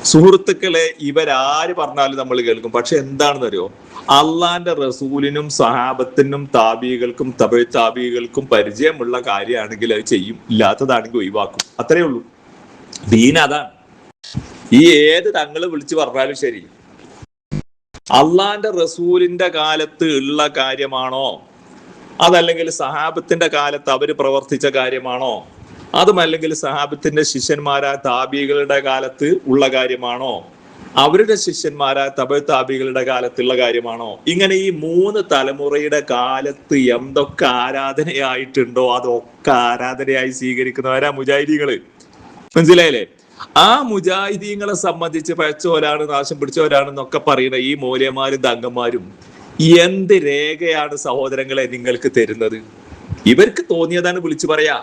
സുഹൃത്തുക്കളെ, ഇവരാര് പറഞ്ഞാലും നമ്മൾ കേൾക്കും. പക്ഷെ എന്താണെന്ന് അറിയോ, അള്ളാന്റെ റസൂലിനും സഹാബത്തിനും താബികൾക്കും താബികൾക്കും പരിചയമുള്ള കാര്യമാണെങ്കിൽ അത് ചെയ്യും, ഇല്ലാത്തതാണെങ്കിൽ ഒഴിവാക്കും. അത്രേ ഉള്ളൂ. ദീൻ അതാണ്. ഈ ഏത് തങ്ങള് വിളിച്ചു പറഞ്ഞാലും ശരി, അള്ളാന്റെ റസൂലിന്റെ കാലത്ത് ഉള്ള കാര്യമാണോ, അതല്ലെങ്കിൽ സഹാബത്തിന്റെ കാലത്ത് അവര് പ്രവർത്തിച്ച കാര്യമാണോ, അതുമല്ലെങ്കിൽ സഹാബത്തിന്റെ ശിഷ്യന്മാരായ താബികളുടെ കാലത്ത് ഉള്ള കാര്യമാണോ, അവരുടെ ശിഷ്യന്മാരായ താബികളുടെ കാലത്തുള്ള കാര്യമാണോ, ഇങ്ങനെ ഈ 3 തലമുറയുടെ കാലത്ത് എന്തൊക്കെ ആരാധനയായിട്ടുണ്ടോ അതൊക്കെ ആരാധനയായി സ്വീകരിക്കുന്നവരാ മുജാഹിദീങ്ങള്. മനസ്സിലായില്ലേ? ആ മുജാഹിദീങ്ങളെ സംബന്ധിച്ച് പഴച്ചവരാണ്, നാശം പിടിച്ചവരാണെന്നൊക്കെ പറയുന്ന ഈ മൂല്യന്മാരും തങ്ങന്മാരും എന്ത് രേഖയാണ് സഹോദരങ്ങളെ നിങ്ങൾക്ക് തരുന്നത്? ഇവർക്ക് തോന്നിയതാണ് വിളിച്ചു പറയാ.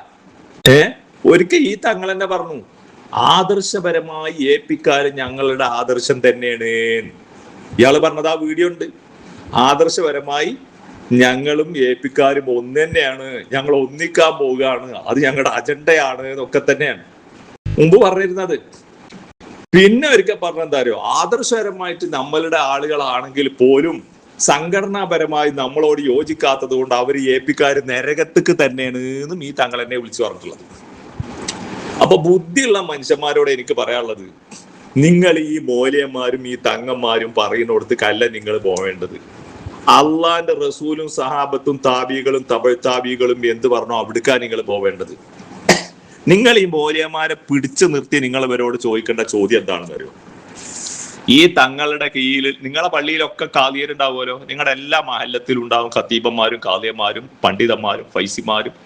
ഒരിക്കൽ ഈ തങ്ങൾ തന്നെ പറഞ്ഞു, ആദർശപരമായി ഏൽപ്പിക്കാനും ഞങ്ങളുടെ ആദർശം തന്നെയാണ്. ഇയാള് പറഞ്ഞത് ആ വീഡിയോ ഉണ്ട്. ആദർശപരമായി ഞങ്ങളും ഏൽപ്പിക്കാരും ഒന്ന് തന്നെയാണ്, ഞങ്ങൾ ഒന്നിക്കാൻ പോവുകയാണ്, അത് ഞങ്ങളുടെ അജണ്ടയാണ് എന്നൊക്കെ തന്നെയാണ് മുമ്പ് പറഞ്ഞിരുന്നത്. പിന്നെ ഒരിക്കൽ പറഞ്ഞെന്താ അറിയോ, ആദർശപരമായിട്ട് നമ്മളുടെ ആളുകളാണെങ്കിൽ പോലും സംഘടനാപരമായി നമ്മളോട് യോജിക്കാത്തത് കൊണ്ട് അവർ ഏൽപ്പിക്കാര് നരകത്തേക്ക് തന്നെയാണ് എന്നും ഈ തങ്ങൾ എന്നെ വിളിച്ചു പറഞ്ഞിട്ടുള്ളത്. അപ്പൊ ബുദ്ധിയുള്ള മനുഷ്യന്മാരോട് എനിക്ക് പറയാനുള്ളത്, നിങ്ങൾ ഈ മൂല്യന്മാരും ഈ തങ്ങന്മാരും പറയുന്നിടത്തേക്കല്ല നിങ്ങൾ പോവേണ്ടത്. അള്ളാന്റെ റസൂലും സഹാബത്തും താബികളും താബികളും എന്ത് പറഞ്ഞോ അവിടേക്കാ നിങ്ങൾ പോവേണ്ടത്. നിങ്ങൾ ഈ മൂല്യന്മാരെ പിടിച്ചു നിർത്തി നിങ്ങൾ ഇവരോട് ചോദിക്കേണ്ട ചോദ്യം എന്താണെന്ന് അറിയോ? ഈ തങ്ങളുടെ കീഴിൽ നിങ്ങളെ പള്ളിയിലൊക്കെ കാദിയരുണ്ടാവുമല്ലോ, നിങ്ങളുടെ എല്ലാ മഹല്ലത്തിലും ഉണ്ടാവും ഖത്തീബന്മാരും കാദിയന്മാരും പണ്ഡിതന്മാരും ഫൈസിമാരും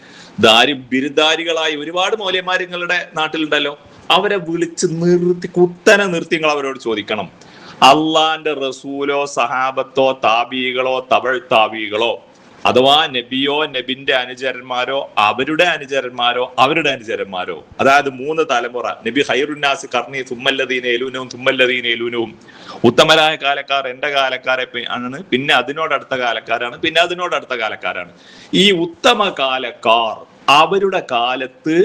ബിരുദാരികളായ ഒരുപാട് മൂല്യന്മാർ നിങ്ങളുടെ നാട്ടിലുണ്ടല്ലോ. അവരെ വിളിച്ച് കുത്തനെ നിർത്തി നിങ്ങൾ അവരോട് ചോദിക്കണം, അള്ളാന്റെ റസൂലോ സഹാബത്തോ താബികളോ താബികളോ അഥവാ നബിയോ നബിന്റെ അനുചരന്മാരോ അവരുടെ അനുചരന്മാരോ അതായത് 3 തലമുറ, നബി ഖൈറുന്നാസ് ഖർനി സുമ്മല്ലദീന യലൂനഹും ഉത്തമരായ കാലക്കാർ എന്റെ കാലക്കാരെ ആണ്, പിന്നെ അതിനോടടുത്ത കാലക്കാരാണ്, പിന്നെ അതിനോടടുത്ത കാലക്കാരാണ്. ഈ ഉത്തമ കാലക്കാർ അവരുടെ കാലത്ത്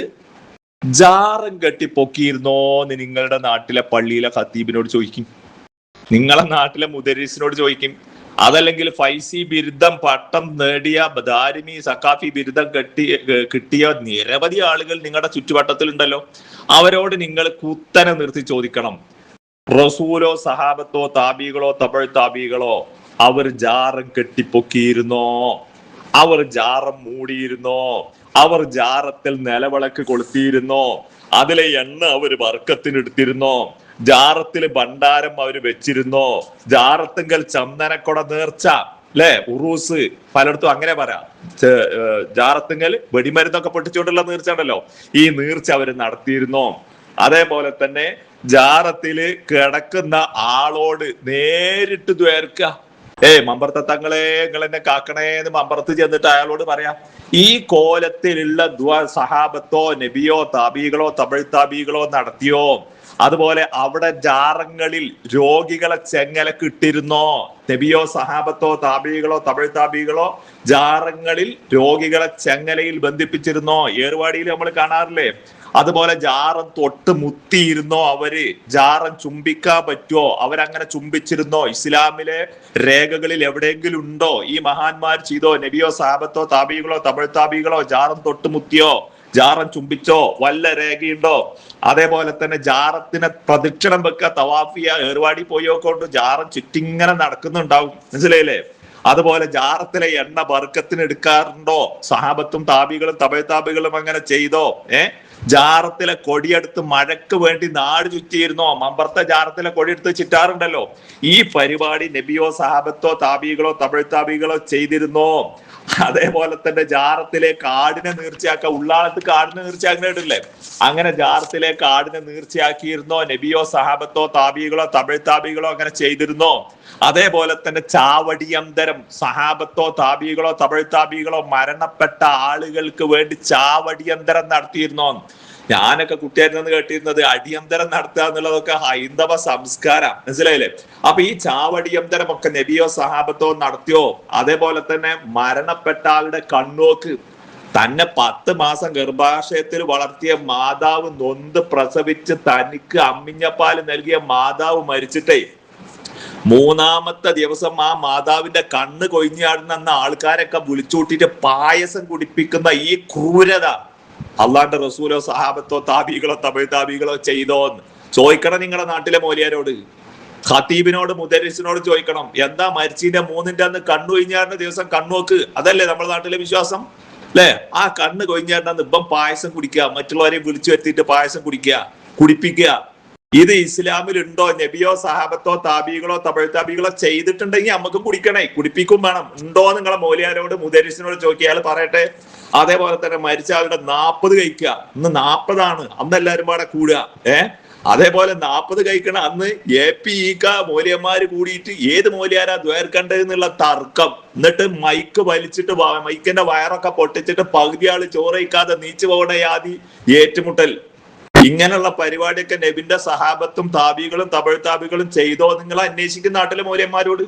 ജാറം കെട്ടി പൊക്കിയിരുന്നോ എന്ന് നിങ്ങളുടെ നാട്ടിലെ പള്ളിയിലെ ഖത്തീബിനോട് ചോദിക്കും, നിങ്ങളെ നാട്ടിലെ മുദരിസിനോട് ചോദിക്കും. അതല്ലെങ്കിൽ ഫൈസി ബിരുദം പട്ടം നേടിയ ദാരിമി സക്കാഫി ബിരുദം കിട്ടിയ നിരവധി ആളുകൾ നിങ്ങളുടെ ചുറ്റുവട്ടത്തിലുണ്ടല്ലോ. അവരോട് നിങ്ങൾ കുത്തനെ നിർത്തി ചോദിക്കണം, റസൂലോ സഹാബത്തോ താബികളോ താബികളോ അവർ ജാറം കെട്ടിപ്പൊക്കിയിരുന്നോ, അവർ ജാറം മൂടിയിരുന്നോ, അവർ ജാറത്തിൽ നിലവിളക്ക് കൊളുത്തിയിരുന്നോ, അതിലെ എണ്ണ അവർ വർക്കത്തിനെടുത്തിരുന്നോ, ജാറത്തില് ഭണ്ഡാരം അവര് വെച്ചിരുന്നോ, ജാറത്തിങ്കൽ ചന്ദനക്കൊട നേർച്ച അല്ലെ ഉറൂസ് പലയിടത്തും അങ്ങനെ പറയാം, ജാറത്തിങ്കൽ വെടിമരുന്നൊക്കെ പൊട്ടിച്ചുകൊണ്ടുള്ള നേർച്ച ഉണ്ടല്ലോ, ഈ നേർച്ച അവര് നടത്തിയിരുന്നോ. അതേപോലെ തന്നെ ജാറത്തില് കിടക്കുന്ന ആളോട് നേരിട്ട് ദ്വേർക്ക, മമ്പർത്ത തങ്ങളെ നിങ്ങൾ എന്നെ കാക്കണേ എന്ന് മമ്പർത്ത് ചെന്നിട്ട് അയാളോട് പറയാം. ഈ കോലത്തിലുള്ള സഹാബത്തോ നബിയോ താബികളോ താബികളോ നടത്തിയോ? അതുപോലെ അവിടെ ജാറങ്ങളിൽ രോഗികളെ ചെങ്ങലക്ക് ഇട്ടിരുന്നോ? നബിയോ സഹാബത്തോ താബികളോ താബികളോ ജാറങ്ങളിൽ രോഗികളെ ചെങ്ങലയിൽ ബന്ധിപ്പിച്ചിരുന്നോ? ഏർവാടിയിൽ നമ്മൾ കാണാറില്ലേ? അതുപോലെ ജാറം തൊട്ട് മുത്തിയിരുന്നോ അവര്? ജാറം ചുംബിക്കാൻ പറ്റുമോ? അവരങ്ങനെ ചുംബിച്ചിരുന്നോ? ഇസ്ലാമിലെ രേഖകളിൽ എവിടെയെങ്കിലും ഉണ്ടോ ഈ മഹാന്മാർ ചെയ്തോ? നബിയോ സഹാബത്തോ താബികളോ ജാറം തൊട്ട് മുത്തിയോ, ജാറം ചുംബിച്ചോ? വല്ല രേഖയുണ്ടോ? അതേപോലെ തന്നെ ജാറത്തിനെ പ്രദക്ഷിണം വെക്കുക, തവാഫിയ, ഏർവാടി പോയോക്കൊണ്ട് ജാറം ചുറ്റിങ്ങനെ നടക്കുന്നുണ്ടാവും. മനസ്സിലായില്ലേ? അതുപോലെ ജാറത്തിലെ എണ്ണ ബർക്കത്തിന് എടുക്കാറുണ്ടോ? സഹാബത്തും താബികളും താബികളും അങ്ങനെ ചെയ്തോ? ജാറത്തിലെ കൊടിയെടുത്ത് മഴക്ക് വേണ്ടി നാട് ചുറ്റിയിരുന്നോ? മമ്പർത്ത ജാറത്തിലെ കൊടിയെടുത്ത് ചുറ്റാറുണ്ടല്ലോ. ഈ പരിപാടി നബിയോ സഹാബത്തോ താബികളോ താബികളോ ചെയ്തിരുന്നോ? അതേപോലെ തന്നെ ജാറത്തിലേക്ക് ആടിനെ നീർച്ചയാക്കുക, ഉള്ളാളത്ത് കാടിനെ നീർച്ചയാക്കുന്നില്ലേ, അങ്ങനെ ജാറത്തിലേക്ക് ആടിനെ നീർച്ചയാക്കിയിരുന്നോ? നബിയോ സഹാബത്തോ താബികളോ താബികളോ അങ്ങനെ ചെയ്തിരുന്നോ? അതേപോലെ തന്നെ ചാവടിയന്തരം സഹാബത്തോ താബികളോ താബികളോ മരണപ്പെട്ട ആളുകൾക്ക് വേണ്ടി ചാവടിയന്തരം നടത്തിയിരുന്നോ? ഞാനൊക്കെ കുട്ടിയായിരുന്നെന്ന് കേട്ടിരുന്നത് അടിയന്തരം നടത്തുക എന്നുള്ളതൊക്കെ ഹൈന്ദവ സംസ്കാരം. മനസ്സിലായില്ലേ? അപ്പൊ ഈ ചാവടിയന്തരം ഒക്കെ നബിയോ സഹാബത്തോ നടത്തിയോ? അതേപോലെ തന്നെ മരണപ്പെട്ട ആളുടെ കണ്ണോക്ക്, തന്നെ 10 മാസം ഗർഭാശയത്തിൽ വളർത്തിയ മാതാവ് നൊന്ത് പ്രസവിച്ച് തനിക്ക് അമ്മിഞ്ഞപ്പാല് നൽകിയ മാതാവ് മരിച്ചിട്ടേ 3-ാമത്തെ ദിവസം ആ മാതാവിന്റെ കണ്ണ് കൊഴിഞ്ഞാടുന്ന ആൾക്കാരൊക്കെ വിളിച്ചുകൂട്ടിയിട്ട് പായസം കുടിപ്പിക്കുന്ന ഈ ക്രൂരത അള്ളാന്റെ റസൂലോ സഹാബത്തോ താബികളോ തമിഴ് താബികളോ ചെയ്തോന്ന് ചോദിക്കണം നിങ്ങളുടെ നാട്ടിലെ മൗലിയാരോട്, ഖത്തീബിനോട്, മുദരിസിനോട് ചോദിക്കണം. എന്താ മരിച്ചിന്റെ 3-ന്റെ അന്ന് കണ്ണു കൊഴിഞ്ഞാടുന്ന ദിവസം കണ്ണുനോക്ക്, അതല്ലേ നമ്മുടെ നാട്ടിലെ വിശ്വാസം അല്ലെ? ആ കണ്ണ് കൊഴിഞ്ഞാടുന്ന ഇപ്പം പായസം കുടിക്കുക, മറ്റുള്ളവരെ വിളിച്ചു വരുത്തിയിട്ട് പായസം കുടിപ്പിക്കുക. ഇത് ഇസ്ലാമിൽ ഉണ്ടോ? നബിയോ സഹാബത്തോ താബികളോ തമിഴ് താബികളോ ചെയ്തിട്ടുണ്ടെങ്കിൽ നമുക്ക് കുടിക്കണേ, കുടിപ്പിക്കും വേണം. ഉണ്ടോ നിങ്ങളെ മൗലിയാരോട് മുദരിസിനോട് ചോദിക്കുക, അയാൾ പറയട്ടെ. അതേപോലെ തന്നെ മരിച്ച ആളുടെ 40 കഴിക്കുക. ഇന്ന് 40 അന്ന് എല്ലാവരും പാടെ കൂടുക. അതേപോലെ 40 കഴിക്കണ അന്ന് APEK മൂല്യന്മാര് കൂടിയിട്ട് ഏത് മൂല്യാരാ ദ്വേർക്കണ്ടെന്നുള്ള തർക്കം. എന്നിട്ട് മൈക്ക് വലിച്ചിട്ട് മൈക്കിന്റെ വയറൊക്കെ പൊട്ടിച്ചിട്ട് പകുതി ആള് ചോറയിക്കാതെ നീച്ചു പോകണ യാതി ഏറ്റുമുട്ടൽ. ഇങ്ങനെയുള്ള പരിപാടിയൊക്കെ നബിന്റെ സഹാബത്തും താബികളും തമിഴ് താബികളും ചെയ്തോ നിങ്ങൾ അന്വേഷിക്കുന്ന നാട്ടിലെ മൂല്യന്മാരോട്.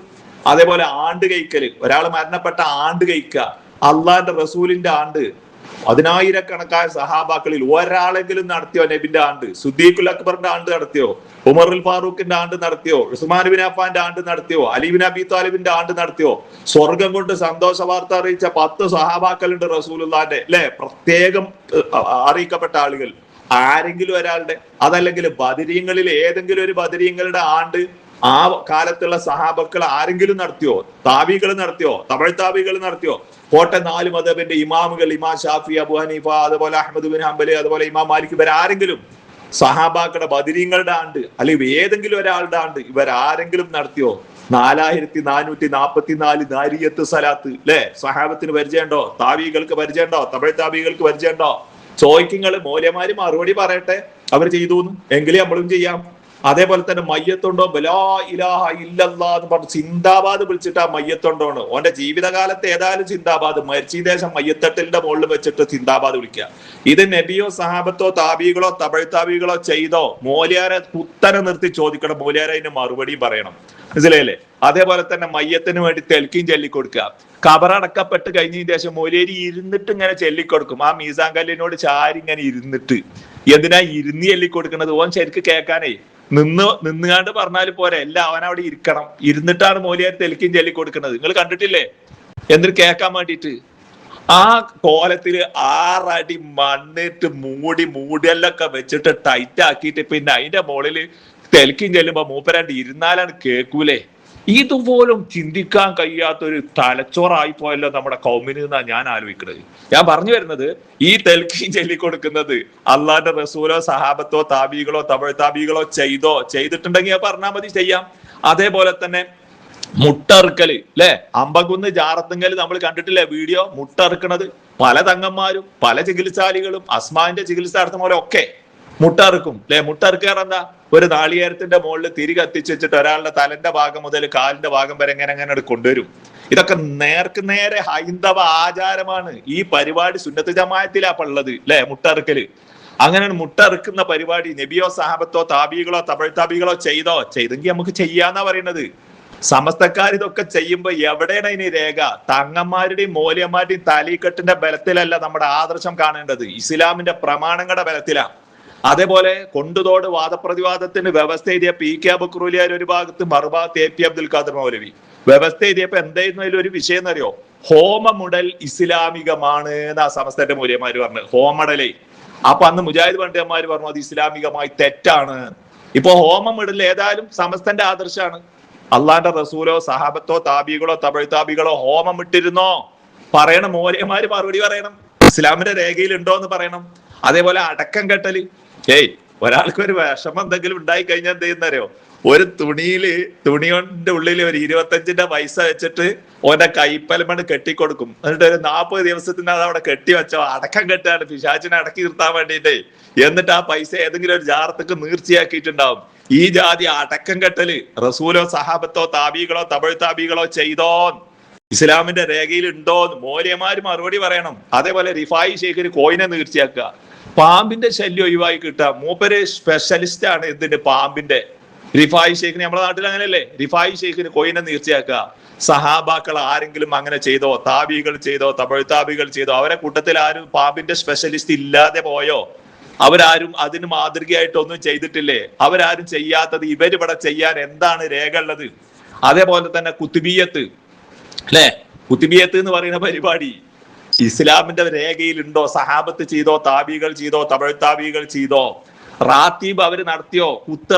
അതേപോലെ ആണ്ട് കഴിക്കല്, ഒരാൾ മരണപ്പെട്ട ആണ്ട് കഴിക്കുക, അള്ളാന്റെ റസൂലിന്റെ ആണ്ട് 10,000-കണക്കായ സഹാബാക്കളിൽ ഒരാളെങ്കിലും നടത്തിയോ നബിന്റെ ആണ്ട്? സുദ്ദീഖുൽ അക്ബറിന്റെ ആണ്ട് നടത്തിയോ? ഉമറുൽ ഫാറൂഖിന്റെ ആണ്ട് നടത്തിയോ? ഉസ്മാൻ ബിൻ അഫ്ഫാന്റെ ആണ്ട് നടത്തിയോ? അലി ബിൻ അബി താലിബിന്റെ ആണ്ട് നടത്തിയോ? സ്വർഗം കൊണ്ട് സന്തോഷ വാർത്ത അറിയിച്ച 10 സഹാബാക്കളുണ്ട് റസൂലുള്ളാന്റെ, അല്ലെ? പ്രത്യേകം അറിയിക്കപ്പെട്ട ആളുകൾ. ആരെങ്കിലും ഒരാളുടെ, അതല്ലെങ്കിൽ ബദരീങ്ങളിൽ ഏതെങ്കിലും ഒരു ബദരീങ്ങളുടെ ആണ്ട് ആ കാലത്തുള്ള സഹാബക്കൾ ആരെങ്കിലും നടത്തിയോ? താബികൾ നടത്തിയോ? തമിഴ് താബികൾ നടത്തിയോ? കോട്ടെ 4 മദ്ഹബിന്റെ ഇമാമുകൾ, ഇമാം ഷാഫി, അബു ഹനീഫ, അതുപോലെ അഹ്മദ് ബിൻ ഹംബല്, അതുപോലെ ഇമാം മാലിക്, ഇവരാരെങ്കിലും സഹാബാക്കളുടെ ബദരീങ്ങളുടെ ആണ്ട് അല്ലെങ്കിൽ ഏതെങ്കിലും ഒരാളുടെ ആണ്ട് ഇവരാരെങ്കിലും നടത്തിയോ? 4444 നാരിയത്ത് സലാത്ത്, അല്ലെ? സഹാബത്തിന് പരിചയമുണ്ടോ? താബികൾക്ക് പരിചയമുണ്ടോ? തമിഴ് താബികൾക്ക് പരിചയമുണ്ടോ? ചോദിക്കുങ്ങള് മൗലമാര് മറുപടി പറയട്ടെ, അവർ ചെയ്തു എങ്കിലേ നമ്മളും ചെയ്യാം. അതേപോലെ തന്നെ മയ്യത്തുണ്ടോ? ബലാ ഇലാഹ ഇല്ലല്ലാ എന്ന് പറഞ്ഞ് സിന്ദാബാദ് വിളിച്ചിട്ട് ആ മയ്യത്തുണ്ടോണ്. ഓന്റെ ജീവിതകാലത്ത് ഏതായാലും സിന്ദാബാദ്, മരിച്ച ശേഷം മയ്യത്തട്ടിലിന്റെ മുകളിൽ വെച്ചിട്ട് സിന്ദാബാദ് വിളിക്കുക. ഇത് നബിയോ സഹാബത്തോ താബികളോ തമിഴ് താബികളോ ചെയ്തോ? മോലിയാരെ കുത്തനെ നിർത്തി ചോദിക്കണം, മോലിയാരെ അതിന് മറുപടി പറയണം. മനസ്സിലായില്ലേ? അതേപോലെ തന്നെ മയ്യത്തിന് വേണ്ടി തെൽക്കീം ചൊല്ലിക്കൊടുക്കുക. കബറടക്കപ്പെട്ട് കഴിഞ്ഞതിന് ശേഷം മൊലേരി ഇരുന്നിട്ട് ഇങ്ങനെ ചൊല്ലിക്കൊടുക്കും. ആ മീസാൻ കല്ലിനോട് ചാരി ഇങ്ങനെ ഇരുന്നിട്ട്. എന്തിനാ ഇരുന്ന് ചൊല്ലിക്കൊടുക്കുന്നത്? ഓൻ ശരിക്ക് കേൾക്കാനേ നിന്നുകാണ്ട് പറഞ്ഞാല് പോരെ, എല്ലാം അവൻ അവിടെ ഇരിക്കണം. ഇരുന്നിട്ടാണ് മോലിയാർ തെൽക്കീം ചൊല്ലിക്കൊടുക്കുന്നത്. നിങ്ങൾ കണ്ടിട്ടില്ലേ? എന്നിട്ട് കേൾക്കാൻ വേണ്ടിയിട്ട് ആ കോലത്തില് 6 അടി മണ്ണിട്ട് മൂടിയെല്ലൊക്കെ വെച്ചിട്ട് ടൈറ്റ് ആക്കിയിട്ട് പിന്നെ അതിന്റെ മുകളില് തെൽക്കീം ചെല്ലുമ്പോ മൂപ്പരാണ്ട് ഇരുന്നാലാണ് കേൾക്കൂലേ? ഇതുപോലും ചിന്തിക്കാൻ കഴിയാത്തൊരു തലച്ചോറായി പോയല്ലോ നമ്മുടെ കൗമിന് എന്നാ ഞാൻ ആലോചിക്കുന്നത്. ഞാൻ പറഞ്ഞു വരുന്നത്, ഈ തെൽക്കീം ചൊല്ലിക്കൊടുക്കുന്നത് അള്ളാന്റെ റസൂലോ സഹാബത്തോ താബികളോ തമിഴ് താബികളോ ചെയ്തിട്ടുണ്ടെങ്കിൽ പറഞ്ഞാൽ മതി, ചെയ്യാം. അതേപോലെ തന്നെ മുട്ടറുക്കല്, അല്ലെ? അമ്പകുന്ന് ജാറത്തുങ്കല് നമ്മൾ കണ്ടിട്ടില്ലേ വീഡിയോ? മുട്ടറുക്കണത് പല തങ്ങന്മാരും പല ചികിത്സാലികളും അസ്മാന്റെ ചികിത്സ നടത്തുന്ന പോലെ ഒക്കെ മുട്ടറുക്കും, അല്ലെ? മുട്ടറുക്കാറ് എന്താ? ഒരു നാളികേരത്തിന്റെ മുകളിൽ തിരി കത്തിച്ച് വെച്ചിട്ട് ഒരാളുടെ തലന്റെ ഭാഗം മുതൽ കാലിന്റെ ഭാഗം വരെ എങ്ങനെ കൊണ്ടുവരും. ഇതൊക്കെ നേർക്ക് നേരെ ഹൈന്ദവ ആചാരമാണ്. ഈ പരിപാടി സുന്നത്ത് ജമാഅത്തിലാ ഉള്ളത്, അല്ലെ? മുട്ടറുക്കല്. അങ്ങനെ മുട്ടറുക്കുന്ന പരിപാടി നബിയോ സഹാബത്തോ താബികളോ തമിഴ് താബികളോ ചെയ്തെങ്കിൽ നമുക്ക് ചെയ്യാന്നാ പറയുന്നത്. സമസ്തക്കാർ ഇതൊക്കെ ചെയ്യുമ്പോ എവിടെയാണ് അതിന് രേഖ? തങ്ങന്മാരുടെയും മൂല്യന്മാരുടെയും തലീക്കെട്ടിന്റെ ബലത്തിലല്ല നമ്മുടെ ആദർശം കാണേണ്ടത്, ഇസ്ലാമിന്റെ പ്രമാണങ്ങളുടെ ബലത്തിലാണ്. അതേപോലെ കൊണ്ടുതോട് വാദപ്രതിവാദത്തിന് വ്യവസ്ഥ എഴുതിയ PK ബക്രൂലിയാർ ഒരു ഭാഗത്ത്, മറുഭാഗത്ത് AP അബ്ദുൽ ഖാദർ മൗലവി. വ്യവസ്ഥ എഴുതിയപ്പോ എന്തായിരുന്നു അതിലൊരു വിഷയം എന്നറിയോ? ഹോമമുടൽ ഇസ്ലാമികമാണ് എന്നാ സമസ്തന്റെ മൂല്യന്മാര് പറഞ്ഞു. ഹോമടലേ. അപ്പൊ അന്ന് മുജാഹിദ് പണ്ഡിതന്മാര് പറഞ്ഞു അത് ഇസ്ലാമികമായി തെറ്റാണ്. ഇപ്പൊ ഹോമമിടൽ ഏതായാലും സമസ്തന്റെ ആദർശമാണ്. അള്ളാന്റെ റസൂലോ സഹാബത്തോ താബികളോ തമിഴ് താബികളോ ഹോമം ഇട്ടിരുന്നോ? പറയണം, മൂല്യന്മാര് മറുപടി പറയണം. ഇസ്ലാമിന്റെ രേഖയിൽ ഉണ്ടോ എന്ന് പറയണം. അതേപോലെ അടക്കം കെട്ടല്. ഒരാൾക്ക് ഒരു വിഷമം എന്തെങ്കിലും ഉണ്ടായി കഴിഞ്ഞാൽ എന്ത് ചെയ്യുന്നറിയോ? ഒരു തുണിയുടെ ഉള്ളിൽ ഒരു 25ന്റെ പൈസ വെച്ചിട്ട് ഓന്റെ കൈപ്പലമണ് കെട്ടിക്കൊടുക്കും. എന്നിട്ട് ഒരു 40 ദിവസത്തിന് അത് അവിടെ കെട്ടി വെച്ചോ. അടക്കം കെട്ടാണ്, പിശാചിനെ അടക്കി നിർത്താൻ വേണ്ടിയിട്ട്. എന്നിട്ട് ആ പൈസ ഏതെങ്കിലും ഒരു ജാറത്തേക്ക് നീർച്ചയാക്കിയിട്ടുണ്ടാവും. ഈ ജാതി അടക്കം കെട്ടല് റസൂലോ സഹാബത്തോ താബികളോ തമിഴ് താബികളോ ചെയ്തോ? ഇസ്ലാമിന്റെ രേഖയിൽ ഉണ്ടോ? മോര്യമാര് മറുപടി പറയണം. അതേപോലെ റിഫായി ഷെയ്ഖിന് കോയിനെ നീർച്ചയാക്കുക. പാമ്പിന്റെ ശല്യം ഒഴിവായി കിട്ടുക. മൂപ്പര് സ്പെഷ്യലിസ്റ്റ് ആണ് എന്തിന്റെ? പാമ്പിന്റെ. റിഫായി ഷെയ്ഖിന്, നമ്മുടെ നാട്ടിൽ അങ്ങനെയല്ലേ, റിഫായി ഷെയ്ഖിന് കോയിനെ നീർച്ചയാക്കുക. സഹാബാക്കൾ ആരെങ്കിലും അങ്ങനെ ചെയ്തോ? താബികൾ ചെയ്തോ? തമിഴ് താബികൾ ചെയ്തോ? അവരെ കൂട്ടത്തിൽ ആരും പാമ്പിന്റെ സ്പെഷ്യലിസ്റ്റ് ഇല്ലാതെ പോയോ? അവരാരും അതിന് മാതൃകയായിട്ടൊന്നും ചെയ്തിട്ടില്ലേ? അവരാരും ചെയ്യാത്തത് ഇവരിവിടെ ചെയ്യാൻ എന്താണ് രേഖ ഉള്ളത്? അതേപോലെ തന്നെ കുത്തുബിയത്ത് അല്ലെ, കുത്തുബിയത്ത് എന്ന് പറയുന്ന പരിപാടി ഇസ്ലാമിന്റെ രേഖയിലുണ്ടോ? സഹാബത്ത് ചെയ്തോ? താബികൾ ചെയ്തോ? തമിഴ് താബികൾ ചെയ്തോ? റാത്തീബ് അവര് നടത്തിയോ? കുത്ത്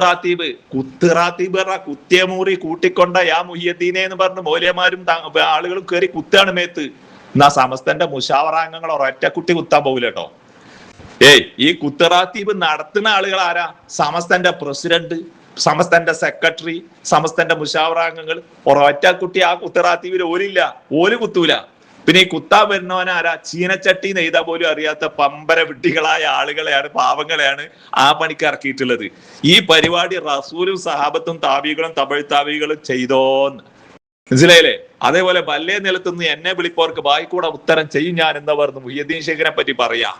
റാത്തീബ് പറഞ്ഞ കുത്തിയമൂറി കൂട്ടിക്കൊണ്ട യാ മുഹിയദ്ദീനെ എന്ന് പറഞ്ഞ് മൗലയമാരും ആളുകളും കയറി കുത്താണ് മേത്ത്. എന്നാ സമസ്തന്റെ മുഷാവറാംഗങ്ങൾ ഒരൊറ്റ കുട്ടി കുത്താൻ പോകില്ല കേട്ടോ. ഈ കുത്തറാത്തീബ് നടത്തുന്ന ആളുകൾ ആരാ? സമസ്തന്റെ പ്രസിഡന്റ്, സമസ്തന്റെ സെക്രട്ടറി, സമസ്തന്റെ മുഷാവറാംഗങ്ങൾ. ഒരൊറ്റ കുട്ടി ആ കുത്തറാത്തീബിൽ ഓലില്ല, ഓല് കുത്തൂല. പിന്നെ ഈ കുത്താൻ വരുന്നവനാരാ? ചീനച്ചട്ടി നെയ്താ പോലും അറിയാത്ത പമ്പര വിഡ്ഢികളായ ആളുകളെയാണ്, പാവങ്ങളെയാണ് ആ പണിക്ക് ഇറക്കിയിട്ടുള്ളത്. ഈ പരിപാടി റസൂലും സഹാബത്തും താബികളും തമിഴ് താബികളും ചെയ്തോന്ന് മനസ്സിലായില്ലേ? അതേപോലെ വല്ലേ നിലത്തുനിന്ന് എന്നെ വിളിപ്പോർക്ക് ബായിക്കൂടെ ഉത്തരം ചെയ്യും ഞാൻ എന്ന് പറഞ്ഞു മുഹിയുദ്ദീൻ ഷെയ്ഖിനെ പറ്റി പറയാ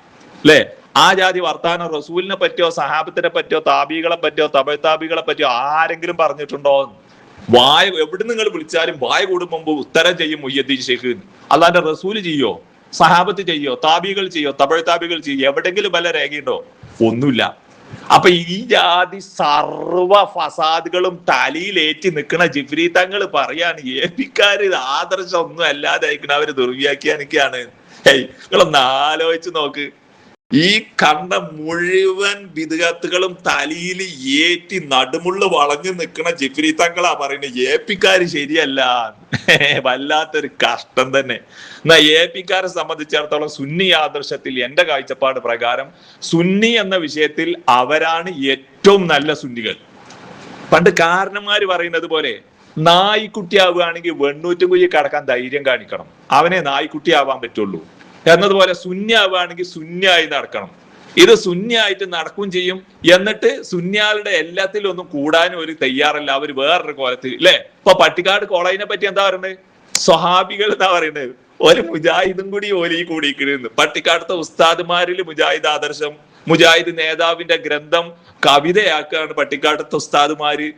അല്ലെ? ആ ജാതി വർത്താനം റസൂലിനെ പറ്റിയോ സഹാബത്തിനെ പറ്റിയോ താബികളെ പറ്റിയോ തമിഴ് താബികളെ പറ്റിയോ ആരെങ്കിലും പറഞ്ഞിട്ടുണ്ടോ? വായ എവിടെ നിങ്ങൾ വിളിച്ചാലും വായ കൂടും മുമ്പ് ഉത്തരം ചെയ്യും മുഹിയുദ്ദീൻ ഷെയ്ഖ്. അല്ലാണ്ട് റസൂല് ചെയ്യോ? സഹാബത്ത് ചെയ്യോ? താബികൾ ചെയ്യോ? തമിഴ് താബികൾ ചെയ്യോ? എവിടെങ്കിലും വല്ല രേഖയുണ്ടോ? ഒന്നുമില്ല. അപ്പൊ ഈ ജാതി സർവ ഫസാദുകളും തലയിലേറ്റി നിൽക്കുന്ന ജിഫ്രി തങ്ങൾ പറയാണ് ഏപ്പിക്കാര് ആദർശം ഒന്നും അല്ലാതെ അയക്കണ അവര് ദുർവ്യാഖ്യാനിക്കാണ്. നിങ്ങളൊന്ന് ആലോചിച്ച് നോക്ക്. ഈ കണ്ട മുഴുവൻ വിദഗത്തുകളും തലയിൽ ഏറ്റി നടുമുള്ളു വളഞ്ഞു നിൽക്കുന്ന ജിഫ്രി തങ്ങളാ പറയുന്നത് ഏപ്പിക്കാര് ശരിയല്ല. വല്ലാത്തൊരു കഷ്ടം തന്നെ. എന്നാ ഏപ്പിക്കാരെ സംബന്ധിച്ചിടത്തോളം സുന്നി ആദർശത്തിൽ എന്റെ കാഴ്ചപ്പാട് പ്രകാരം സുന്നി എന്ന വിഷയത്തിൽ അവരാണ് ഏറ്റവും നല്ല സുന്നികൾ. പണ്ട് കാരണന്മാര് പറയുന്നത് പോലെ നായ്ക്കുട്ടിയാവുകയാണെങ്കിൽ വെണ്ണൂറ്റും കുഴി കടക്കാൻ ധൈര്യം കാണിക്കണം, അവനെ നായ്ക്കുട്ടിയാവാൻ പറ്റുള്ളൂ എന്നതുപോലെ സുന്യാവുകയാണെങ്കിൽ സുന്യായി നടക്കണം. ഇത് സുന്യായിട്ട് നടക്കും ചെയ്യും. എന്നിട്ട് സുന്യാളുടെ എല്ലാത്തിലും ഒന്നും കൂടാനും ഒരു തയ്യാറല്ല. അവർ വേറൊരു കോലത്തിൽ അല്ലെ? ഇപ്പൊ പട്ടിക്കാട് കോളേജിനെ പറ്റി എന്താ പറയുന്നത്? സ്വഹാബികൾ എന്താ പറയുന്നത്? ഒരു മുജാഹിദും കൂടി ഓലി കൂടിയിരിക്കുന്നു. പട്ടിക്കാടത്തെ ഉസ്താദുമാരിൽ മുജാഹിദ് ആദർശം, മുജാഹിദ് നേതാവിന്റെ ഗ്രന്ഥം കവിതയാക്കുകയാണ് പട്ടിക്കാടത്തെ ഉസ്താദുമാര്.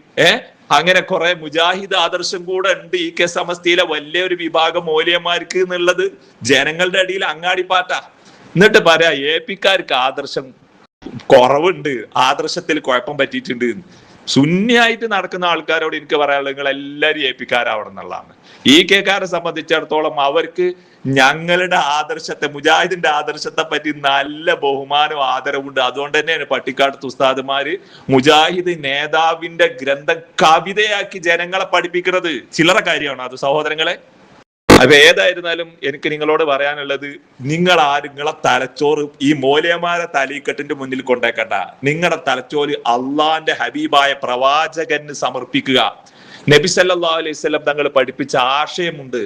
അങ്ങനെ കുറെ മുജാഹിദ് ആദർശം കൂടെ ഉണ്ട് ഈ കെ സമസ്തയിലെ വലിയൊരു വിഭാഗം മൗലയന്മാർക്ക് എന്നുള്ളത് ജനങ്ങളുടെ അടിയിൽ അങ്ങാടിപ്പാട്ടാ. എന്നിട്ട് പറയാ ഏപ്പിക്കാർക്ക് ആദർശം കുറവുണ്ട്, ആദർശത്തിൽ കുഴപ്പം പറ്റിയിട്ടുണ്ട്. സുന്നിയായിട്ട് നടക്കുന്ന ആൾക്കാരോട് എനിക്ക് പറയാനുള്ളത് നിങ്ങൾ എല്ലാവരും ഏപ്പിക്കാരാവണം എന്നുള്ളതാണ്. ഈ കേക്കാരെ സംബന്ധിച്ചിടത്തോളം അവർക്ക് ഞങ്ങളുടെ ആദർശത്തെ, മുജാഹിദിന്റെ ആദർശത്തെ പറ്റി നല്ല ബഹുമാനവും ആദരവുണ്ട്. അതുകൊണ്ട് തന്നെയാണ് പട്ടിക്കാടത്ത് ഉസ്താദുമാര് മുജാഹിദ് നേതാവിന്റെ ഗ്രന്ഥം കവിതയാക്കി ജനങ്ങളെ പഠിപ്പിക്കുന്നത്. ചില്ലറ കാര്യമാണ് അത് സഹോദരങ്ങളെ. അപ്പൊ ഏതായിരുന്നാലും എനിക്ക് നിങ്ങളോട് പറയാനുള്ളത്, നിങ്ങളെ തലച്ചോറ് ഈ മോലയമാരെ തലീക്കെട്ടിന്റെ മുന്നിൽ കൊണ്ടേക്കണ്ട. നിങ്ങളുടെ തലച്ചോറ് അള്ളാന്റെ ഹബീബായ പ്രവാചകന് സമർപ്പിക്കുക. നബി സല്ലല്ലാഹു അലൈഹി വസല്ലം തങ്ങൾ പഠിപ്പിച്ച ആശയമുണ്ട്.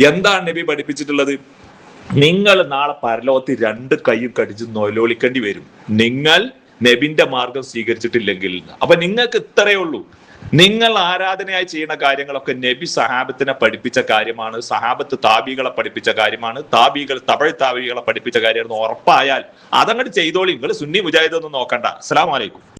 എന്താണ് നബി പഠിപ്പിച്ചിട്ടുള്ളത്? നിങ്ങൾ നാളെ പരലോകത്ത് രണ്ട് കൈയും കടിച്ച് നൊലോളിക്കേണ്ടി വരും നിങ്ങൾ നബിന്റെ മാർഗം സ്വീകരിച്ചിട്ടില്ലെങ്കിൽ. അപ്പൊ നിങ്ങൾക്ക് ഇത്രയേ ഉള്ളൂ. നിങ്ങൾ ആരാധനയായി ചെയ്യുന്ന കാര്യങ്ങളൊക്കെ നബി സഹാബത്തിനെ പഠിപ്പിച്ച കാര്യമാണ്, സഹാബത്ത് താബികളെ പഠിപ്പിച്ച കാര്യമാണ്, താബികൾ തമിഴ് താബികളെ പഠിപ്പിച്ച കാര്യമാണെന്ന് ഉറപ്പായാൽ അതങ്ങോട്ട് ചെയ്തോളി. നിങ്ങൾ സുന്നി മുജാഹിദ് ഒന്നും നോക്കണ്ട. അസ്സലാമു അലൈക്കും.